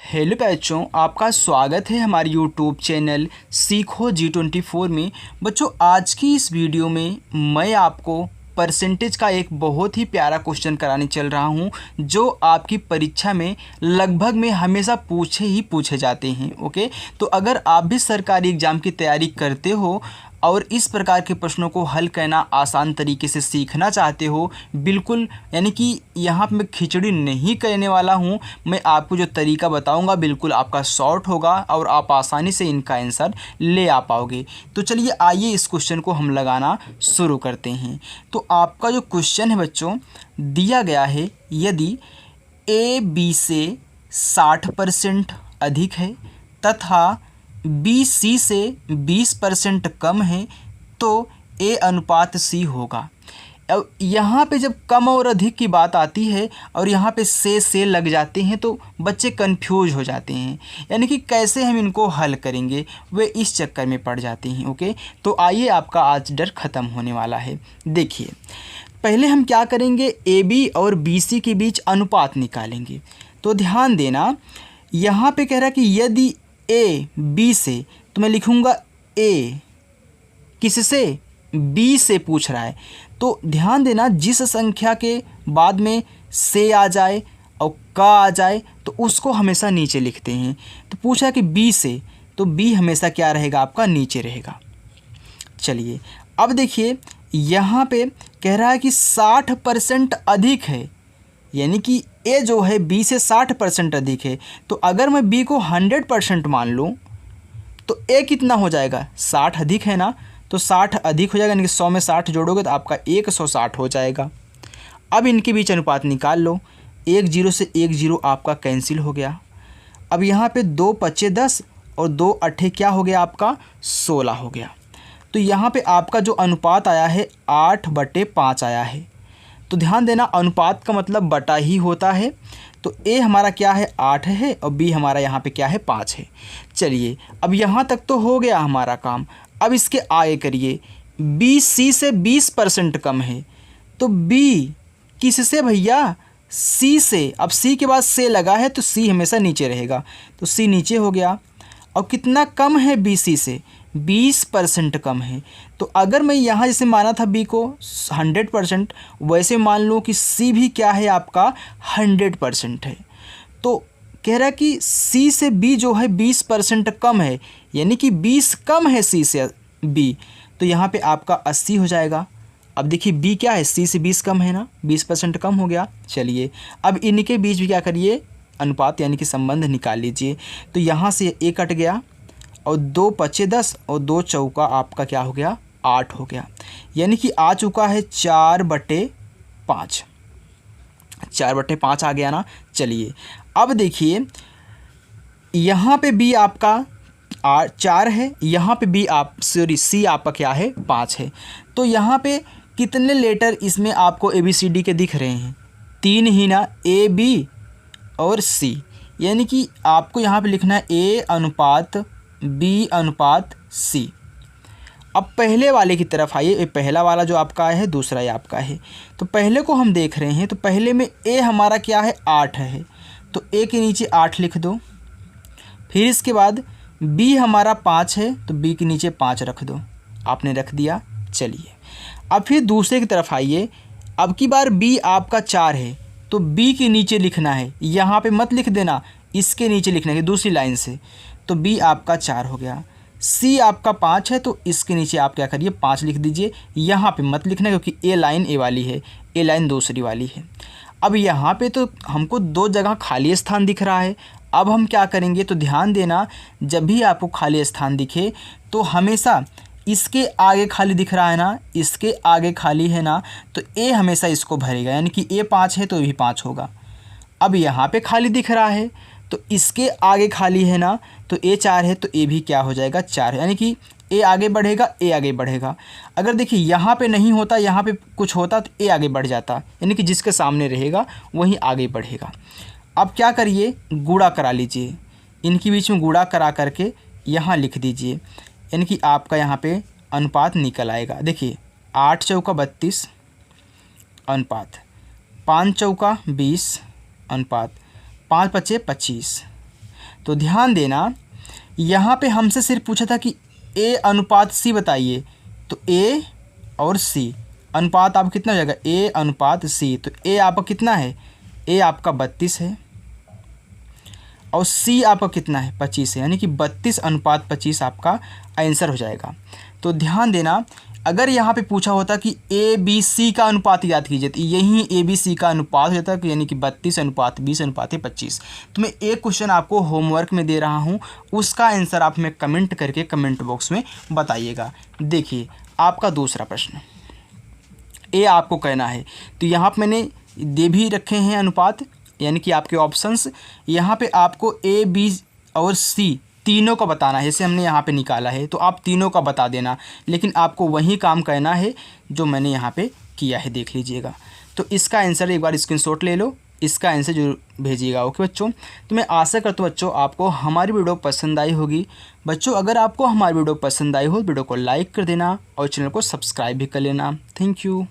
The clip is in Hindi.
हेलो बच्चों, आपका स्वागत है हमारे यूट्यूब चैनल सीखो G24 में। बच्चों, आज की इस वीडियो में मैं आपको परसेंटेज का एक बहुत ही प्यारा क्वेश्चन कराने चल रहा हूं, जो आपकी परीक्षा में लगभग में हमेशा पूछे जाते हैं। ओके, तो अगर आप भी सरकारी एग्ज़ाम की तैयारी करते हो और इस प्रकार के प्रश्नों को हल करना आसान तरीके से सीखना चाहते हो, बिल्कुल यानी कि यहाँ पे मैं खिचड़ी नहीं कहने वाला हूँ। मैं आपको जो तरीका बताऊँगा बिल्कुल आपका शॉर्ट होगा और आप आसानी से इनका आंसर ले आ पाओगे। तो चलिए आइए इस क्वेश्चन को हम लगाना शुरू करते हैं। तो आपका जो क्वेश्चन है बच्चों, दिया गया है यदि ए बी से 60% अधिक है तथा बी सी से 20% कम है तो ए अनुपात सी होगा। अब यहाँ पे जब कम और अधिक की बात आती है और यहाँ पे से लग जाते हैं तो बच्चे कंफ्यूज हो जाते हैं, यानी कि कैसे हम इनको हल करेंगे वे इस चक्कर में पड़ जाते हैं। ओके, तो आइए आपका आज डर ख़त्म होने वाला है। देखिए, पहले हम क्या करेंगे, ए बी और बी सी के बीच अनुपात निकालेंगे। तो ध्यान देना, यहाँ पे कह रहा है कि यदि ए बी से, तो मैं लिखूँगा ए किससे, बी से पूछ रहा है। तो ध्यान देना, जिस संख्या के बाद में से आ जाए और का आ जाए तो उसको हमेशा नीचे लिखते हैं। तो पूछा कि बी से, तो बी हमेशा क्या रहेगा, आपका नीचे रहेगा। चलिए अब देखिए, यहाँ पे कह रहा है कि 60% अधिक है, यानी कि ए जो है बी से 60% अधिक है। तो अगर मैं बी को 100% मान लूँ तो ए कितना हो जाएगा, 60 अधिक है ना, तो 60 अधिक हो जाएगा, यानी कि 100 में 60 जोड़ोगे तो आपका 160 हो जाएगा। अब इनके बीच अनुपात निकाल लो, 1 0 से 1 0 आपका कैंसिल हो गया। अब यहाँ पे 2 पच्चे 10 और 2 अट्ठे क्या हो गया, आपका 16 हो गया। तो यहाँ पे आपका जो अनुपात आया है 8/5 आया है। तो ध्यान देना, अनुपात का मतलब बटा ही होता है। तो ए हमारा क्या है, 8 है और बी हमारा यहाँ पे क्या है, 5 है। चलिए अब यहाँ तक तो हो गया हमारा काम। अब इसके आगे करिए, बी सी से 20% कम है तो बी किससे भैया, सी से। अब सी के बाद से लगा है तो सी हमेशा नीचे रहेगा, तो सी नीचे हो गया। और कितना कम है बी सी से, 20% कम है। तो अगर मैं यहाँ जैसे माना था बी को 100%, वैसे मान लो कि सी भी क्या है, आपका 100% है। तो कह रहा है कि सी से बी जो है 20% कम है, यानी कि 20 कम है सी से बी, तो यहाँ पे आपका 80 हो जाएगा। अब देखिए बी क्या है, सी से 20 कम है ना, 20% कम हो गया। चलिए अब इनके बीच भी क्या करिए, अनुपात यानी कि संबंध निकाल लीजिए। तो यहाँ से ए कट गया और 2 पच्चे 10 और 2 चौका आपका क्या हो गया, 8 हो गया, यानी कि आ चुका है 4/5। 4/5 आ गया ना। चलिए अब देखिए, यहाँ पे बी आपका 4 है, यहाँ पे बी सी आपका क्या है, 5 है। तो यहाँ पे कितने लेटर इसमें आपको ABCD के दिख रहे हैं, 3 ही ना, ए बी और सी, यानी कि आपको यहाँ पे लिखना है ए अनुपात बी अनुपात सी। अब पहले वाले की तरफ आइए, ये पहला वाला जो आपका है, दूसरा ये आपका है। तो पहले को हम देख रहे हैं, तो पहले में ए हमारा क्या है, 8 है, तो ए के नीचे 8 लिख दो। फिर इसके बाद बी हमारा 5 है, तो बी के नीचे 5 रख दो, आपने रख दिया। चलिए अब फिर दूसरे की तरफ आइए, अब की बार बी आपका 4 है, तो बी के नीचे लिखना है, यहाँ पे मत लिख देना, इसके नीचे लिखना है दूसरी लाइन से। तो बी आपका 4 हो गया। सी आपका 5 है, तो इसके नीचे आप क्या करिए, 5 लिख दीजिए, यहाँ पे मत लिखना क्योंकि ए लाइन ए वाली है, ए लाइन दूसरी वाली है। अब यहाँ पे तो हमको 2 जगह खाली स्थान दिख रहा है। अब हम क्या करेंगे, तो ध्यान देना, जब भी आपको खाली स्थान दिखे तो हमेशा इसके आगे खाली दिख रहा है ना, इसके आगे खाली है ना, तो ए हमेशा इसको भरेगा, यानी कि ए 5 है तो ये भी 5 होगा। अब यहाँ पे खाली दिख रहा है तो इसके आगे खाली है ना, तो ए 4 है तो ए भी क्या हो जाएगा, 4, यानी कि ए आगे बढ़ेगा, ए आगे बढ़ेगा। अगर देखिए यहाँ पे नहीं होता, यहाँ पे कुछ होता तो ए आगे बढ़ जाता, यानी कि जिसके सामने रहेगा वहीं आगे बढ़ेगा। अब क्या करिए, गुणा करा लीजिए, इनके बीच में गुणा करा करके यहाँ लिख दीजिए, यानी कि आपका यहाँ पे अनुपात निकल आएगा। देखिए 8 चौका 32 अनुपात 5 चौका 20 अनुपात 5 पचे 25 तो ध्यान देना, यहाँ पे हमसे सिर्फ पूछा था कि A अनुपात C बताइए, तो A और C अनुपात आपका कितना हो जाएगा, A अनुपात C। तो A आपका कितना है, A आपका 32 है और C आपका कितना है, 25 है, यानी कि 32 अनुपात 25 आपका आंसर हो जाएगा। तो ध्यान देना, अगर यहाँ पे पूछा होता कि ABC का अनुपात याद कीजिए, तो यही ABC का अनुपात हो जाता है, यानी कि 32 अनुपात 20 अनुपात 25। तो मैं एक क्वेश्चन आपको होमवर्क में दे रहा हूँ, उसका आंसर आप हमें कमेंट करके कमेंट बॉक्स में बताइएगा। देखिए आपका दूसरा प्रश्न, A आपको कहना है, तो यहाँ पर मैंने दे भी रखे हैं अनुपात, यानी कि आपके ऑप्शंस। यहाँ पे आपको A, B और C तीनों का बताना है, जैसे हमने यहाँ पे निकाला है, तो आप तीनों का बता देना, लेकिन आपको वही काम करना है जो मैंने यहाँ पे किया है, देख लीजिएगा। तो इसका आंसर एक बार स्क्रीनशॉट ले लो, इसका आंसर जरूर भेजिएगा। ओके बच्चों, तो मैं आशा करता हूँ बच्चों आपको हमारी वीडियो पसंद आई होगी। बच्चों अगर आपको हमारी वीडियो पसंद आई हो, वीडियो को लाइक कर देना और चैनल को सब्सक्राइब भी कर लेना। Thank you.